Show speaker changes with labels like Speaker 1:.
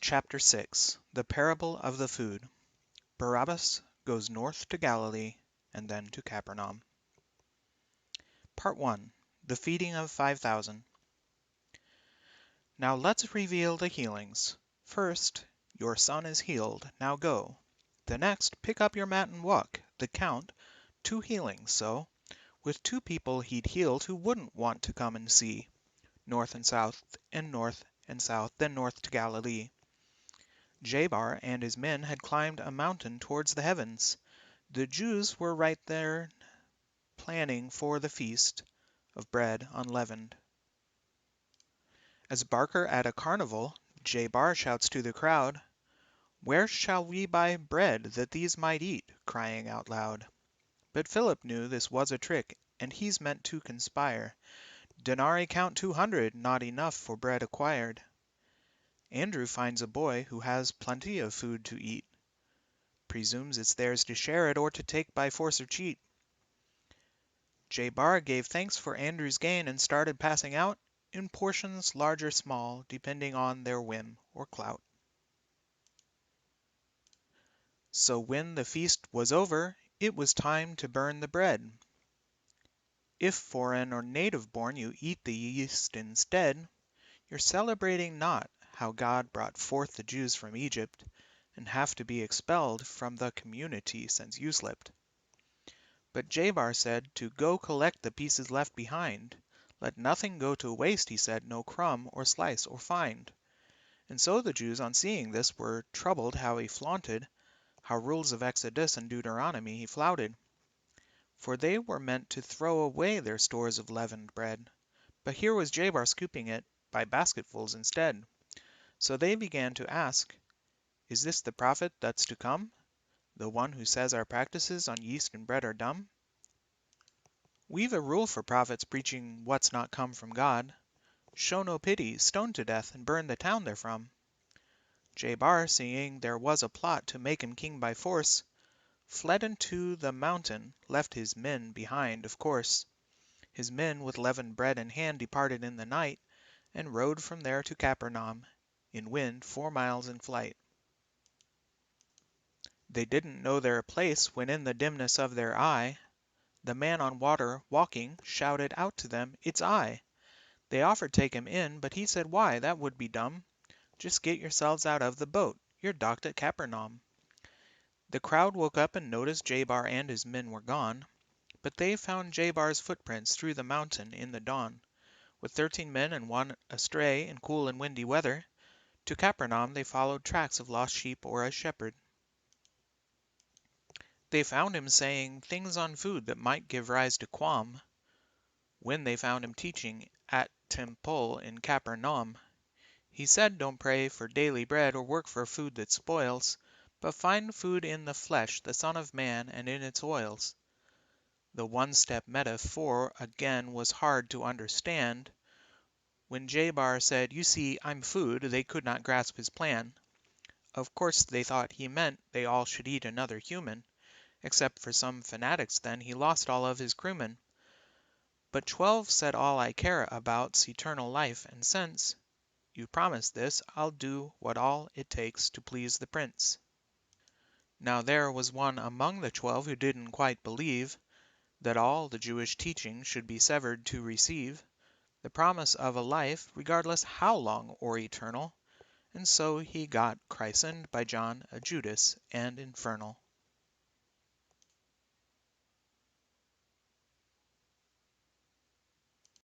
Speaker 1: Chapter 6 The Parable of the Food. Barabbas goes north to Galilee and then to Capernaum. Part 1 The Feeding of 5,000. Now let's reveal the healings. First, your son is healed, now go. The next, pick up your mat and walk. The count, 2 healings, so. With 2 people he'd healed who wouldn't want to come and see. North and south, and north and south, then north to Galilee. Jabar and his men had climbed a mountain towards the heavens. The Jews were right there planning for the feast of bread unleavened. As Barker at a carnival, Jabar shouts to the crowd, "Where shall we buy bread that these might eat?" crying out loud. But Philip knew this was a trick, and he's meant to conspire. Denarii count 200, not enough for bread acquired. Andrew finds a boy who has plenty of food to eat. Presumes it's theirs to share it or to take by force or cheat. Jabar gave thanks for Andrew's gain and started passing out, in portions large or small, depending on their whim or clout. So when the feast was over, it was time to burn the bread. If foreign or native born you eat the yeast instead, you're celebrating not how God brought forth the Jews from Egypt, and have to be expelled from the community since you slipped. But Jabar said to go collect the pieces left behind. Let nothing go to waste, he said, no crumb or slice or find. And so the Jews on seeing this were troubled how he flaunted, how rules of Exodus and Deuteronomy he flouted. For they were meant to throw away their stores of leavened bread. But here was Jabar scooping it by basketfuls instead. So they began to ask, "Is this the prophet that's to come? The one who says our practices on yeast and bread are dumb? We've a rule for prophets preaching what's not come from God. Show no pity, stone to death, and burn the town therefrom." Jabar, seeing there was a plot to make him king by force, fled into the mountain, left his men behind, of course. His men with leavened bread in hand departed in the night, and rode from there to Capernaum, in wind 4 miles in flight. They didn't know their place when in the dimness of their eye, the man on water walking shouted out to them, "It's I." They offered take him in, but he said, "Why, that would be dumb. Just get yourselves out of the boat. You're docked at Capernaum." The crowd woke up and noticed Jabar and his men were gone, but they found Jabar's footprints through the mountain in the dawn. With 13 men and 1 astray in cool and windy weather, to Capernaum they followed tracks of lost sheep or a shepherd. They found him saying things on food that might give rise to qualm. When they found him teaching at temple in Capernaum, he said, "Don't pray for daily bread or work for food that spoils, but find food in the flesh, the Son of Man, and in its oils." The one-step metaphor again was hard to understand. When Jabar said, "You see, I'm food," they could not grasp his plan. Of course they thought he meant they all should eat another human. Except for some fanatics then, he lost all of his crewmen. But 12 said, "All I care about's eternal life, and since you promised this, I'll do what all it takes to please the prince." Now there was one among the 12 who didn't quite believe that all the Jewish teaching should be severed to receive the promise of a life, regardless how long or eternal, and so he got christened by John a Judas and infernal.